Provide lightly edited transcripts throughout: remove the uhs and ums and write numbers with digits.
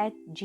H.G.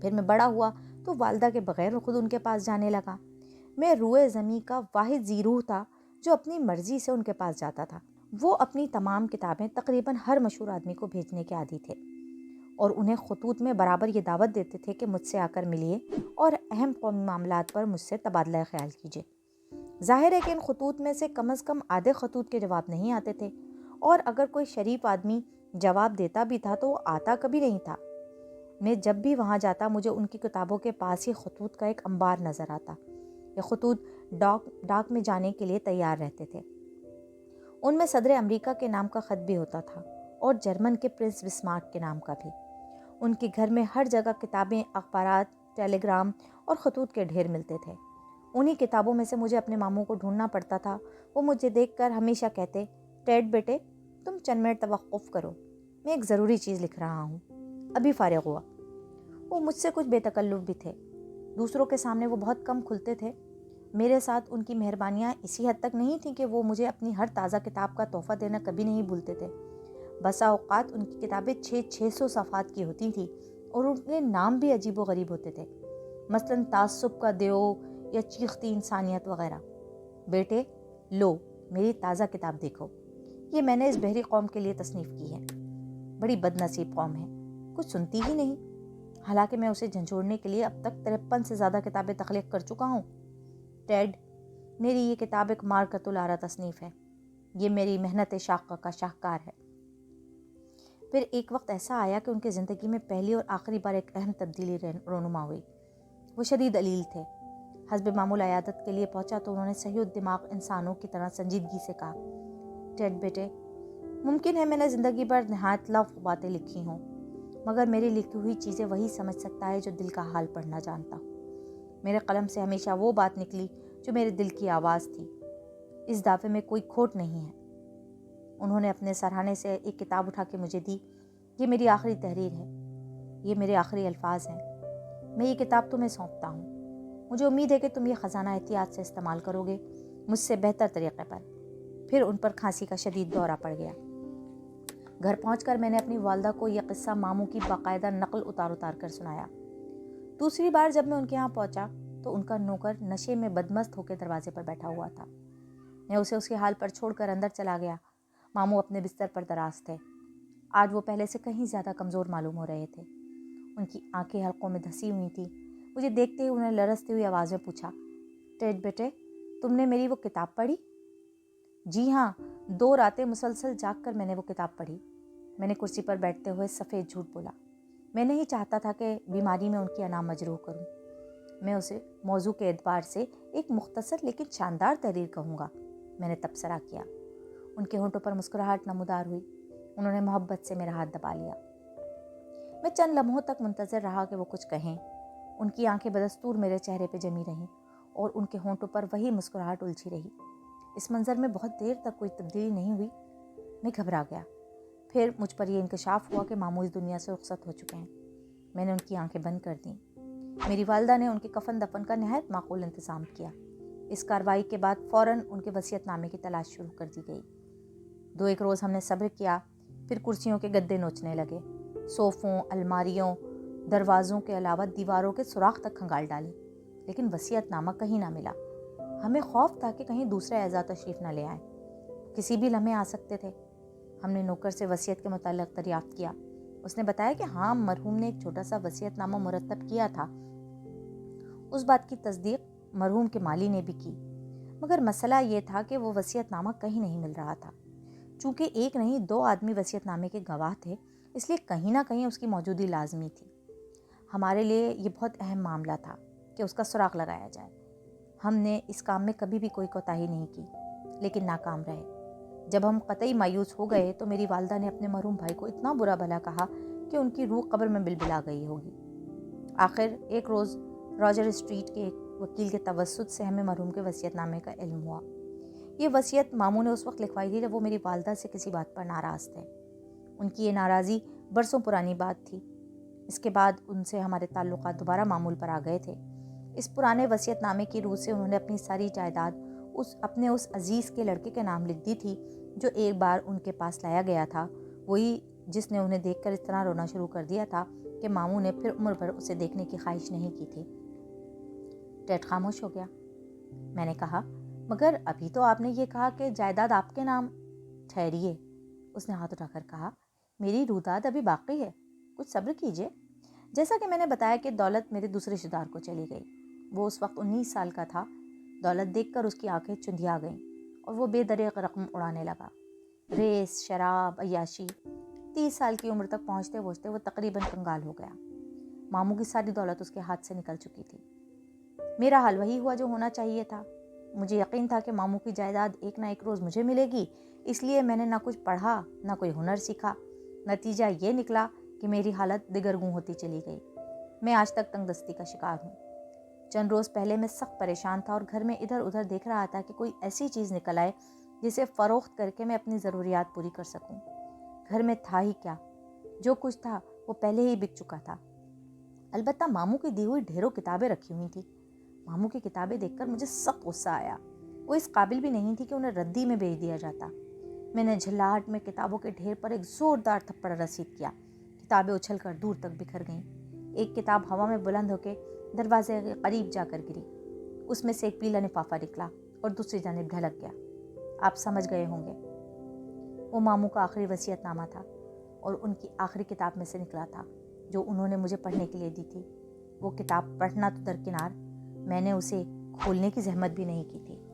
پھر میں بڑا ہوا تو والدہ کے بغیر خود ان کے پاس جانے لگا۔ میں روئے زمیں کا واحد زیروح تھا جو اپنی مرضی سے ان کے پاس جاتا تھا۔ وہ اپنی تمام کتابیں تقریباً ہر مشہور آدمی کو بھیجنے کے عادی تھے اور انہیں خطوط میں برابر یہ دعوت دیتے تھے کہ مجھ سے آ کر ملیے اور اہم قومی معاملات پر مجھ سے تبادلہ خیال کیجیے۔ ظاہر ہے کہ ان خطوط میں سے کم از کم آدھے خطوط کے جواب نہیں آتے تھے، اور اگر کوئی شریف آدمی جواب دیتا بھی تھا تو وہ آتا کبھی نہیں تھا۔ میں جب بھی وہاں جاتا مجھے ان کی کتابوں کے پاس ہی خطوط کا ایک انبار نظر آتا۔ یہ خطوط ڈاک میں جانے کے لیے تیار رہتے تھے۔ ان میں صدر امریکہ کے نام کا خط بھی ہوتا تھا اور جرمن کے پرنس بسمارک کے نام کا بھی۔ ان کے گھر میں ہر جگہ کتابیں، اخبارات، ٹیلی گرام اور خطوط کے ڈھیر ملتے تھے۔ انہی کتابوں میں سے مجھے اپنے ماموں کو ڈھونڈنا پڑتا تھا۔ وہ مجھے دیکھ کر ہمیشہ کہتے، ٹیڈ بیٹے تم چند منٹ توقف کرو، میں ایک ضروری چیز لکھ رہا ہوں، ابھی فارغ ہوا۔ وہ مجھ سے کچھ بے تکلف بھی تھے، دوسروں کے سامنے وہ بہت کم کھلتے تھے۔ میرے ساتھ ان کی مہربانیاں اسی حد تک نہیں تھیں کہ وہ مجھے اپنی ہر تازہ کتاب کا تحفہ دینا کبھی نہیں بھولتے تھے۔ بسا اوقات ان کی کتابیں 600 صفحات کی ہوتی تھیں اور ان کے نام بھی عجیب و غریب ہوتے تھے، مثلاً تعصب کا دیو یا چیختی انسانیت وغیرہ۔ بیٹے لو میری تازہ کتاب دیکھو، یہ میں نے اس بحری قوم کے لیے تصنیف کی ہے۔ بڑی بد نصیب قوم ہے، کچھ سنتی ہی نہیں، حالانکہ میں اسے جھنجھوڑنے کے لیے اب تک 53 سے زیادہ کتابیں تخلیق کر چکا ہوں۔ ٹیڈ میری یہ کتاب ایک مارکۃ العارہ تصنیف ہے، یہ میری محنت شاقہ کا شاہکار ہے۔ پھر ایک وقت ایسا آیا کہ ان کی زندگی میں پہلی اور آخری بار ایک اہم تبدیلی رونما ہوئی۔ وہ شدید علیل تھے۔ حسب معمول عیادت کے لیے پہنچا تو انہوں نے صحیح الدماغ انسانوں کی طرح سنجیدگی سے کہا، ٹیڈ بیٹے ممکن ہے میں نے زندگی بھر نہایت لفظ باتیں لکھی ہوں، مگر میری لکھی ہوئی چیزیں وہی سمجھ سکتا ہے جو دل کا حال پڑھنا جانتا ہوں۔ میرے قلم سے ہمیشہ وہ بات نکلی جو میرے دل کی آواز تھی، اس دعوے میں کوئی کھوٹ نہیں ہے۔ انہوں نے اپنے سرہانے سے ایک کتاب اٹھا کے مجھے دی، یہ میری آخری تحریر ہے، یہ میرے آخری الفاظ ہیں، میں یہ کتاب تمہیں سونپتا ہوں۔ مجھے امید ہے کہ تم یہ خزانہ احتیاط سے استعمال کرو گے، مجھ سے بہتر طریقے پر۔ پھر ان پر کھانسی کا شدید دورہ پڑ گیا۔ گھر پہنچ کر میں نے اپنی والدہ کو یہ قصہ ماموں کی باقاعدہ نقل اتار کر سنایا۔ دوسری بار جب میں ان کے یہاں پہنچا تو ان کا نوکر نشے میں بدمست ہو کے دروازے پر بیٹھا ہوا تھا۔ میں اسے اس کے حال پر چھوڑ کر اندر چلا گیا۔ ماموں اپنے بستر پر دراز تھے۔ آج وہ پہلے سے کہیں زیادہ کمزور معلوم ہو رہے تھے۔ ان کی آنکھیں حلقوں میں دھسی ہوئی تھیں۔ مجھے دیکھتے ہی انہیں لرزتی ہوئی آواز میں پوچھا، ٹیڈ بیٹے تم نے میری وہ کتاب پڑھی؟ جی ہاں، 2 راتیں مسلسل جاگ کر میں نے وہ کتاب پڑھی۔ میں نے کرسی پر بیٹھتے ہوئے سفید جھوٹ بولا۔ میں نہیں چاہتا تھا کہ بیماری میں ان کی انا مجروح کروں۔ میں اسے موضوع کے اعتبار سے ایک مختصر لیکن شاندار تحریر کہوں گا، میں نے تبصرہ کیا۔ ان کے ہونٹوں پر مسکراہٹ نمودار ہوئی۔ انہوں نے محبت سے میرا ہاتھ دبا لیا۔ میں چند لمحوں تک منتظر رہا کہ وہ کچھ کہیں۔ ان کی آنکھیں بدستور میرے چہرے پہ جمی رہیں اور ان کے ہونٹوں پر وہی مسکراہٹ الجھی رہی۔ اس منظر میں بہت دیر تک کوئی تبدیلی نہیں ہوئی۔ میں گھبرا گیا۔ پھر مجھ پر یہ انکشاف ہوا کہ ماموں اس دنیا سے رخصت ہو چکے ہیں۔ میں نے ان کی آنکھیں بند کر دیں۔ میری والدہ نے ان کے کفن دفن کا نہایت معقول انتظام کیا۔ اس کارروائی کے بعد فوراً ان کے وصیت نامے کی تلاش شروع کر دی گئی۔ 2-1 روز ہم نے صبر کیا، پھر کرسیوں کے گدے نوچنے لگے، صوفوں، الماریوں، دروازوں کے علاوہ دیواروں کے سوراخ تک کھنگال ڈالے، لیکن وصیت نامہ کہیں نہ ملا۔ ہمیں خوف تھا کہ کہیں دوسرے اعضاء تشریف نہ لے آئیں، کسی بھی لمحے آ سکتے تھے۔ ہم نے نوکر سے وصیت کے متعلق دریافت کیا۔ اس نے بتایا کہ ہاں، مرحوم نے ایک چھوٹا سا وصیت نامہ مرتب کیا تھا۔ اس بات کی تصدیق مرحوم کے مالی نے بھی کی، مگر مسئلہ یہ تھا کہ وہ وصیت نامہ کہیں نہیں مل رہا تھا۔ چونکہ ایک نہیں 2 آدمی وصیت نامے کے گواہ تھے، اس لیے کہیں نہ کہیں اس کی موجودگی لازمی تھی۔ ہمارے لیے یہ بہت اہم معاملہ تھا کہ اس کا سراغ لگایا جائے۔ ہم نے اس کام میں کبھی بھی کوئی کوتاہی نہیں کی، لیکن ناکام رہے۔ جب ہم قطعی مایوس ہو گئے تو میری والدہ نے اپنے مرحوم بھائی کو اتنا برا بھلا کہا کہ ان کی روح قبر میں بلبلا گئی ہوگی۔ آخر ایک روز راجر اسٹریٹ کے ایک وکیل کے توسط سے ہمیں مرحوم کے وصیت نامے کا علم ہوا۔ یہ وصیت ماموں نے اس وقت لکھوائی تھی جب وہ میری والدہ سے کسی بات پر ناراض تھے۔ ان کی یہ ناراضی برسوں پرانی بات تھی۔ اس کے بعد ان سے ہمارے تعلقات دوبارہ معمول پر آ گئے تھے۔ اس پرانے وصیت نامے کی روح سے انہوں نے اپنی ساری جائیداد اپنے اس عزیز کے لڑکے کے نام لکھ دی تھی جو ایک بار ان کے پاس لایا گیا تھا، وہی جس نے انہیں دیکھ کر اس طرح رونا شروع کر دیا تھا کہ ماموں نے پھر عمر بھر اسے دیکھنے کی خواہش نہیں کی تھی۔ ٹیڈ خاموش ہو گیا۔ میں نے کہا، مگر ابھی تو آپ نے یہ کہا کہ جائیداد آپ کے نام۔ ٹھہریے، اس نے ہاتھ اٹھا کر کہا، میری روداد ابھی باقی ہے، کچھ صبر کیجیے۔ جیسا کہ میں نے بتایا کہ دولت میرے دوسرے رشتہ دار کو چلی گئی۔ وہ اس وقت 19 سال کا تھا۔ دولت دیکھ کر اس کی آنکھیں چندھیا گئیں اور وہ بے دریغ رقم اڑانے لگا۔ ریس، شراب، عیاشی۔ 30 سال کی عمر تک پہنچتے پہنچتے وہ تقریباً کنگال ہو گیا۔ ماموں کی ساری دولت اس کے ہاتھ سے نکل چکی تھی۔ میرا حال وہی ہوا جو ہونا چاہیے تھا۔ مجھے یقین تھا کہ ماموں کی جائیداد ایک نہ ایک روز مجھے ملے گی، اس لیے میں نے نہ کچھ پڑھا نہ کوئی ہنر سیکھا۔ نتیجہ یہ نکلا کہ میری حالت دگرگوں ہوتی چلی گئی۔ میں آج تک تنگ دستی کا شکار ہوں۔ چند روز پہلے میں سخت پریشان تھا اور گھر میں ادھر ادھر دیکھ رہا تھا کہ کوئی ایسی چیز نکل آئے جسے فروخت کر کے میں اپنی ضروریات پوری کر سکوں۔ گھر میں تھا ہی کیا؟ جو کچھ تھا وہ پہلے ہی بک چکا تھا۔ البتہ ماموں کی دی ہوئی ڈھیروں کتابیں رکھی ہوئی تھیں۔ ماموں کی کتابیں دیکھ کر مجھے سخت غصہ آیا۔ وہ اس قابل بھی نہیں تھی کہ انہیں ردی میں بیچ دیا جاتا۔ میں نے جھلاہٹ میں کتابوں کے ڈھیر پر ایک زوردار تھپڑ رسید کیا۔ کتابیں اچھل کر دور تک بکھر گئیں۔ ایک کتاب ہوا میں بلند ہو کے دروازے کے قریب جا کر گری۔ اس میں سے ایک پیلا لفافہ نکلا اور دوسری جانب ڈھلک گیا۔ آپ سمجھ گئے ہوں گے، وہ ماموں کا آخری وصیت نامہ تھا اور ان کی آخری کتاب میں سے نکلا تھا جو انہوں نے مجھے پڑھنے کے لیے دی تھی۔ وہ کتاب پڑھنا تو درکنار، میں نے اسے کھولنے کی زحمت بھی نہیں کی تھی۔